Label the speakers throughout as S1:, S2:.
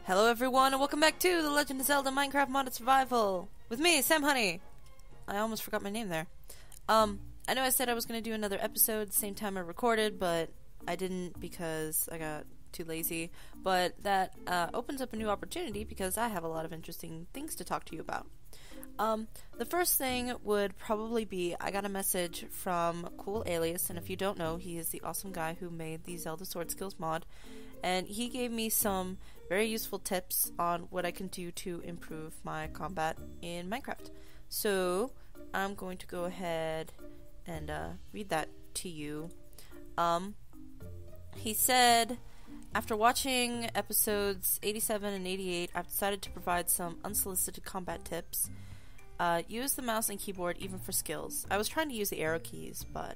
S1: Hello everyone and welcome back to The Legend of Zelda Minecraft Modded Survival! With me, SamHunny! I almost forgot my name there. I know I said I was going to do another episode the same time I recorded, but I didn't because I got too lazy. But that opens up a new opportunity because I have a lot of interesting things to talk to you about. The first thing would probably be I got a message from Cool Alias, and if you don't know, he is the awesome guy who made the Zelda Sword Skills mod, and he gave me some very useful tips on what I can do to improve my combat in Minecraft. So I'm going to go ahead and read that to you. He said, after watching episodes 87 and 88, I've decided to provide some unsolicited combat tips. Use the mouse and keyboard even for skills. I was trying to use the arrow keys, but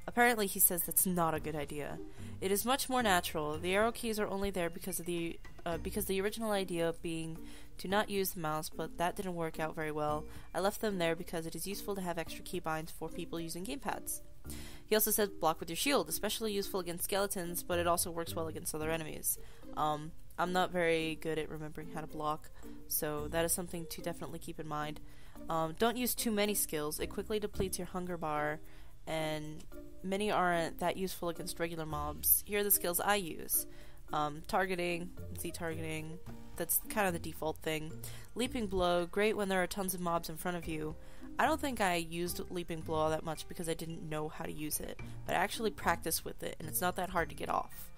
S1: apparently he says that's not a good idea. It is much more natural. The arrow keys are only there because the original idea being to not use the mouse, but that didn't work out very well. I left them there because it is useful to have extra keybinds for people using gamepads. He also said block with your shield, especially useful against skeletons, but it also works well against other enemies. I'm not very good at remembering how to block, so that is something to definitely keep in mind. Don't use too many skills. It quickly depletes your hunger bar, and many aren't that useful against regular mobs. Here are the skills I use. Targeting, Z-targeting, that's kind of the default thing. Leaping blow, great when there are tons of mobs in front of you. I don't think I used leaping blow all that much because I didn't know how to use it, but I actually practiced with it, and it's not that hard to get off.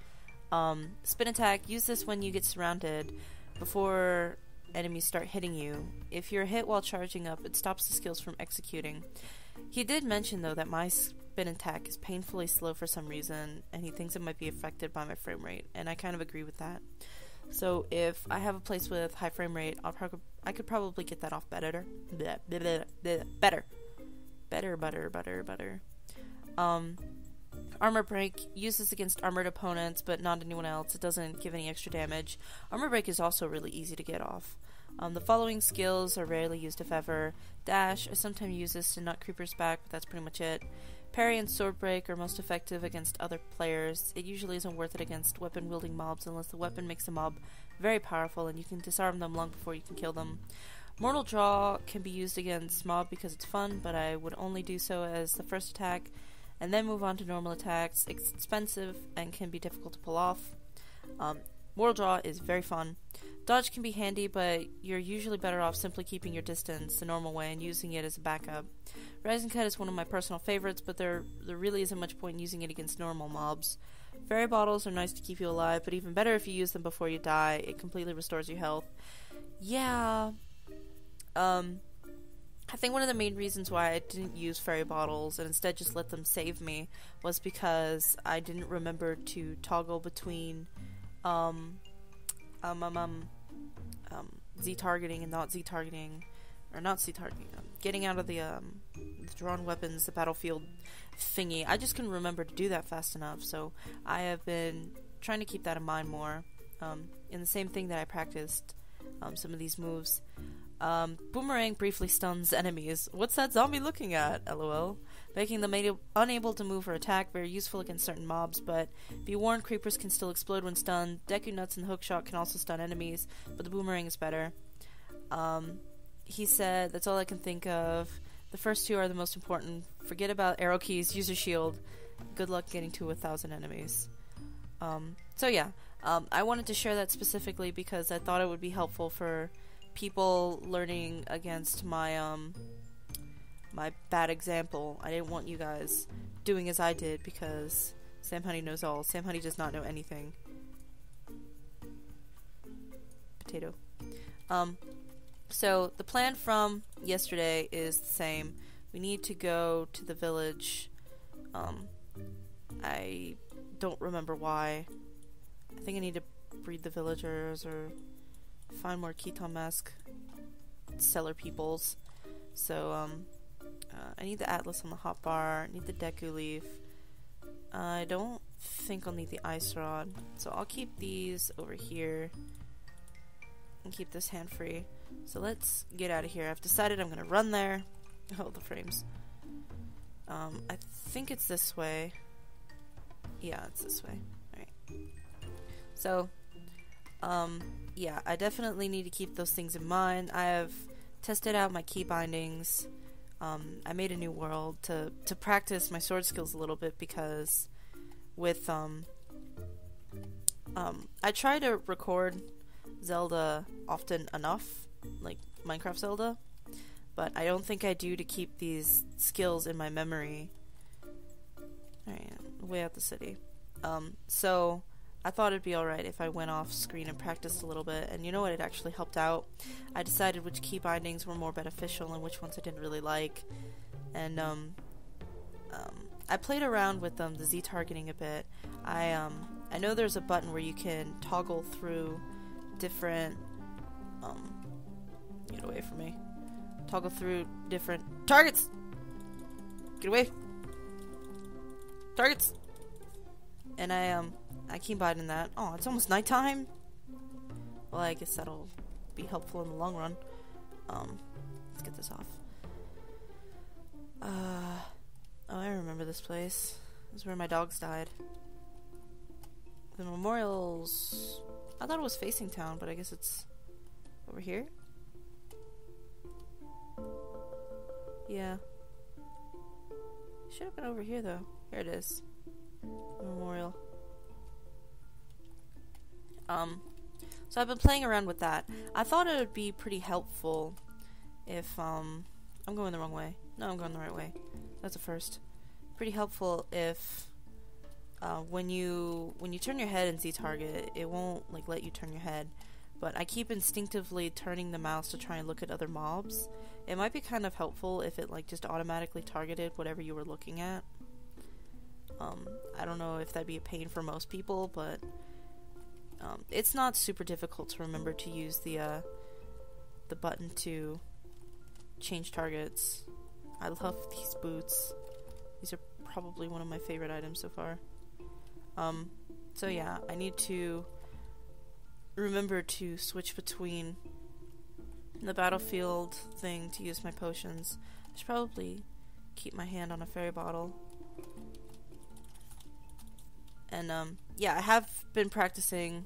S1: Spin attack, use this when you get surrounded before enemies start hitting you. If you're hit while charging up, it stops the skills from executing. He did mention, though, that my spin attack is painfully slow for some reason, and he thinks it might be affected by my frame rate, and I kind of agree with that. So if I have a place with high frame rate, I could probably get that off better. Armor break, use this against armored opponents, but not anyone else. It doesn't give any extra damage. Armor break is also really easy to get off. The following skills are rarely used, if ever. Dash, I sometimes use this to knock creepers back, but that's pretty much it. Parry and sword break are most effective against other players. It usually isn't worth it against weapon-wielding mobs unless the weapon makes the mob very powerful and you can disarm them long before you can kill them. Mortal Draw can be used against mob because it's fun, but I would only do so as the first attack, and then move on to normal attacks. It's expensive and can be difficult to pull off. Mortal Draw is very fun. Dodge can be handy, but you're usually better off simply keeping your distance the normal way and using it as a backup. Rising Cut is one of my personal favorites, but there really isn't much point in using it against normal mobs. Fairy Bottles are nice to keep you alive, but even better if you use them before you die. It completely restores your health. Yeah, I think one of the main reasons why I didn't use fairy bottles and instead just let them save me was because I didn't remember to toggle between Z-targeting and not Z-targeting, or not Z-targeting, getting out of the drawn weapons, the battlefield thingy. I just couldn't remember to do that fast enough, so I have been trying to keep that in mind more. In the same thing that I practiced some of these moves. Boomerang briefly stuns enemies. What's that zombie looking at? LOL. Making them unable to move or attack, very useful against certain mobs, but be warned, creepers can still explode when stunned. Deku Nuts and Hookshot can also stun enemies, but the boomerang is better. He said, that's all I can think of. The first two are the most important. Forget about arrow keys, use your shield. Good luck getting to 1,000 enemies. So yeah, I wanted to share that specifically because I thought it would be helpful for people learning against my my bad example. I didn't want you guys doing as I did because SamHunny knows all. SamHunny does not know anything. Potato. So the plan from yesterday is the same. We need to go to the village. I don't remember why. I think I need to breed the villagers or find more Keton-esque seller peoples. So, I need the atlas on the hotbar, I need the Deku leaf. I don't think I'll need the ice rod, so I'll keep these over here and keep this hand free. So let's get out of here. I've decided I'm gonna run there. Oh, the frames. I think it's this way. Yeah, it's this way. Alright. So, Yeah, I definitely need to keep those things in mind. I have tested out my key bindings. I made a new world to practice my sword skills a little bit because with, I try to record Zelda often enough, like Minecraft Zelda, but I don't think I do to keep these skills in my memory. Alright, way out the city. So I thought it'd be alright if I went off screen and practiced a little bit, and you know what, it actually helped out. I decided which key bindings were more beneficial and which ones I didn't really like, and I played around with the Z targeting a bit. I know there's a button where you can toggle through different, get away from me, toggle through different targets, get away, targets, and I keep binding that. Oh, it's almost nighttime. Well, I guess that'll be helpful in the long run. Let's get this off. Oh, I remember this place. This is where my dogs died. The memorials... I thought it was facing town, but I guess it's over here? Yeah. Should have been over here, though. Here it is. The memorial. So I've been playing around with that. I thought it would be pretty helpful if, I'm going the wrong way. No, I'm going the right way. That's a first. Pretty helpful if, when you turn your head in Z-Target, it won't, like, let you turn your head. But I keep instinctively turning the mouse to try and look at other mobs. It might be kind of helpful if it, like, just automatically targeted whatever you were looking at. I don't know if that'd be a pain for most people, but it's not super difficult to remember to use the button to change targets. I love these boots. These are probably one of my favorite items so far. So yeah, I need to remember to switch between the battlefield thing to use my potions. I should probably keep my hand on a fairy bottle. And yeah, I have been practicing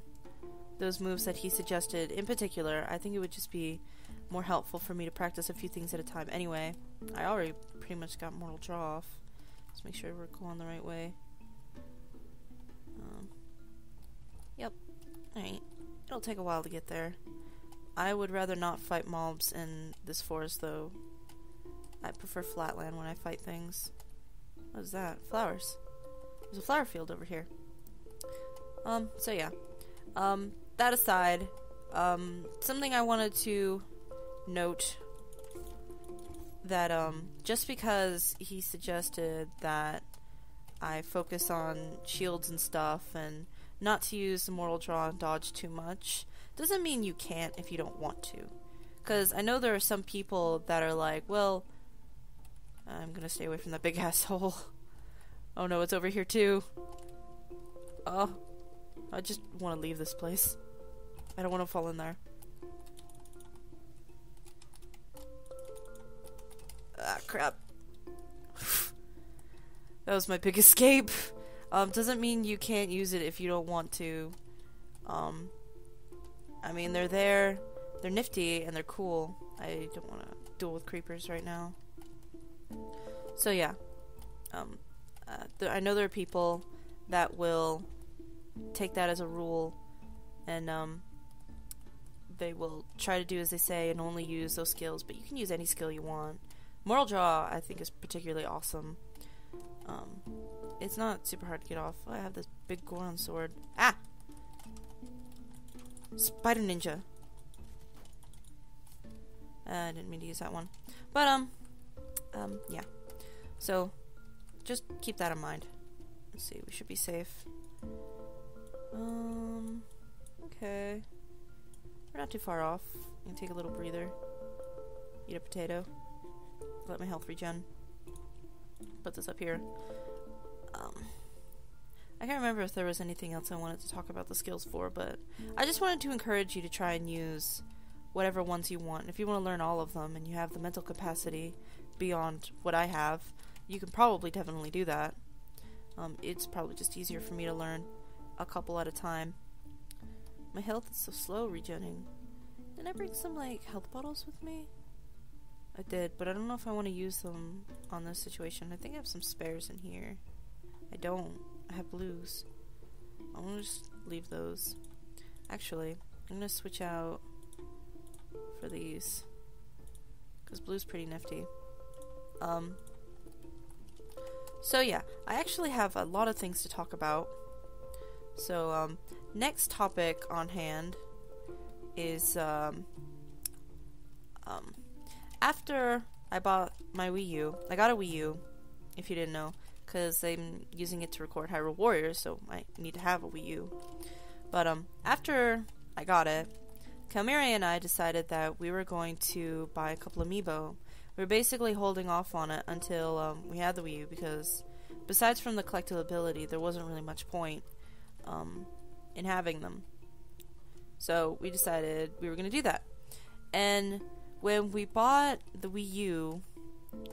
S1: those moves that he suggested. In particular, I think it would just be more helpful for me to practice a few things at a time. Anyway, I already pretty much got Mortal Draw off. Let's make sure we're going the right way. Yep. Alright. It'll take a while to get there. I would rather not fight mobs in this forest, though. I prefer flatland when I fight things. What is that? Flowers. There's a flower field over here. So yeah. That aside, something I wanted to note that, just because he suggested that I focus on shields and stuff and not to use the Mortal Draw and dodge too much, doesn't mean you can't if you don't want to. Because I know there are some people that are like, well, I'm gonna stay away from that big asshole. Oh no, it's over here too. Oh, I just want to leave this place. I don't want to fall in there. Ah, crap. That was my big escape. Doesn't mean you can't use it if you don't want to. I mean, they're there, they're nifty, and they're cool. I don't want to duel with creepers right now. So yeah. I know there are people that will take that as a rule, and they will try to do as they say and only use those skills, but you can use any skill you want. Mortal Draw, I think, is particularly awesome. It's not super hard to get off. Oh, I have this big Goron sword. Ah! Spider Ninja. I didn't mean to use that one. But, yeah. So, just keep that in mind. Let's see, we should be safe. Okay. We're not too far off. I can take a little breather. Eat a potato. Let my health regen. Put this up here. I can't remember if there was anything else I wanted to talk about the skills for, but I just wanted to encourage you to try and use whatever ones you want. If you want to learn all of them and you have the mental capacity beyond what I have, you can probably definitely do that. It's probably just easier for me to learn a couple at a time. My health is so slow regenning. Did I bring some, like, health bottles with me? I did, but I don't know if I want to use them on this situation. I think I have some spares in here. I don't. I have blues. I'm gonna just leave those. Actually, I'm gonna switch out for these. Because blue's pretty nifty. So yeah, I actually have a lot of things to talk about. So, next topic on hand is, after I bought my Wii U, I got a Wii U, if you didn't know, because I'm using it to record Hyrule Warriors, so I need to have a Wii U. But, after I got it, Kalmiri and I decided that we were going to buy a couple amiibo. We were basically holding off on it until, we had the Wii U, because besides from the collectibility, there wasn't really much point, in having them. So, we decided we were going to do that. And when we bought the Wii U,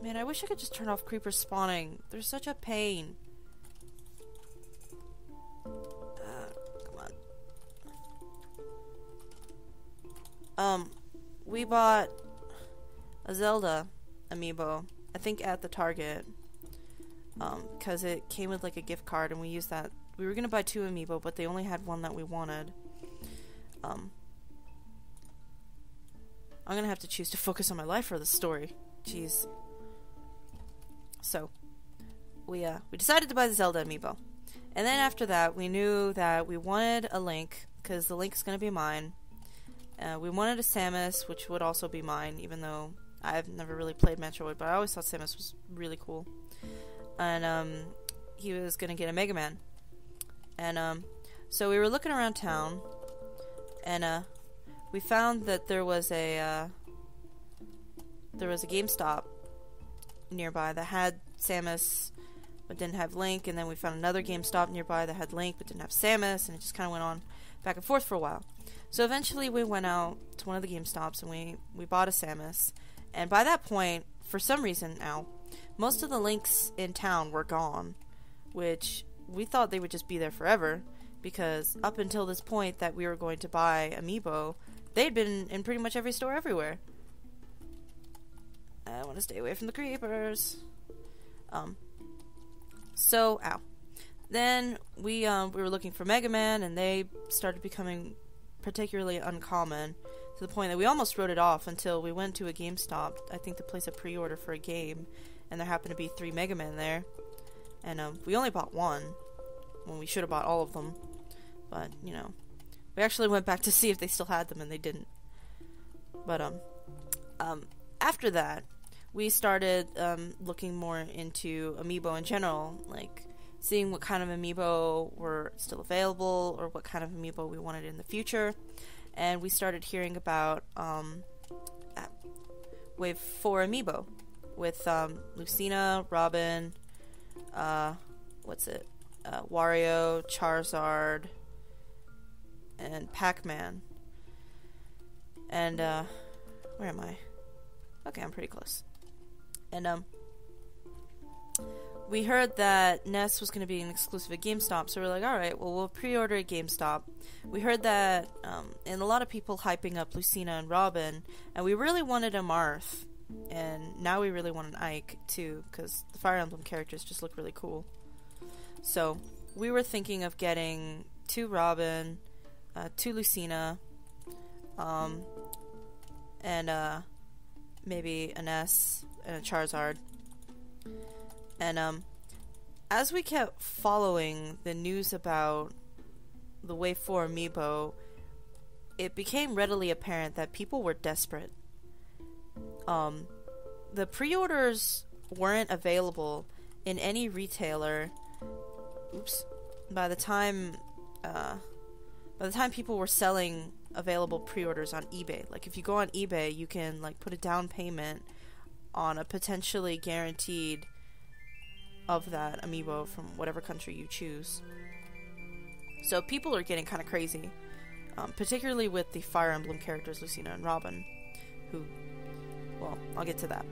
S1: man, I wish I could just turn off creepers spawning. They're such a pain. Come on. We bought a Zelda amiibo, I think at the Target, because it came with like a gift card, and we used that. We were gonna buy 2 amiibo, but they only had one that we wanted. I'm gonna have to choose to focus on my life or the story. Jeez. So, we decided to buy the Zelda amiibo. And then after that, we knew that we wanted a Link, because the Link's gonna be mine. We wanted a Samus, which would also be mine, even though I've never really played Metroid, but I always thought Samus was really cool. And, he was gonna get a Mega Man. And, so we were looking around town, and, we found that there was a GameStop nearby that had Samus but didn't have Link, and then we found another GameStop nearby that had Link but didn't have Samus, and it just kind of went on back and forth for a while. So eventually we went out to one of the GameStops and we bought a Samus, and by that point, for some reason now, most of the Links in town were gone, which we thought they would just be there forever, because up until this point that we were going to buy Amiibo, they'd been in pretty much every store everywhere. I want to stay away from the creepers. So, ow. Then we were looking for Mega Man, and they started becoming particularly uncommon, to the point that we almost wrote it off until we went to a GameStop, I think to place a pre-order for a game, and there happened to be 3 Mega Man there. And we only bought 1, when we should have bought all of them. But, you know, we actually went back to see if they still had them, and they didn't. But, after that, we started, looking more into Amiibo in general, like, seeing what kind of Amiibo were still available, or what kind of Amiibo we wanted in the future. And we started hearing about, Wave 4 Amiibo, with, Lucina, Robin, Wario, Charizard, and Pac-Man. And, where am I? Okay, I'm pretty close. And, we heard that Ness was going to be an exclusive at GameStop, so we're like, alright, well, we'll pre-order at GameStop. We heard that, and a lot of people hyping up Lucina and Robin, and we really wanted a Marth, and now we really want an Ike, too, because the Fire Emblem characters just look really cool. So, we were thinking of getting 2 Robin, 2 Lucina, and, maybe a Ness and a Charizard. And, as we kept following the news about the Wave 4 Amiibo, it became readily apparent that people were desperate. The pre-orders weren't available in any retailer. By the time people were selling available pre-orders on eBay. Like, if you go on eBay, you can, like, put a down payment on a potentially guaranteed of that Amiibo from whatever country you choose. So people are getting kind of crazy, particularly with the Fire Emblem characters Lucina and Robin, who, well, I'll get to that.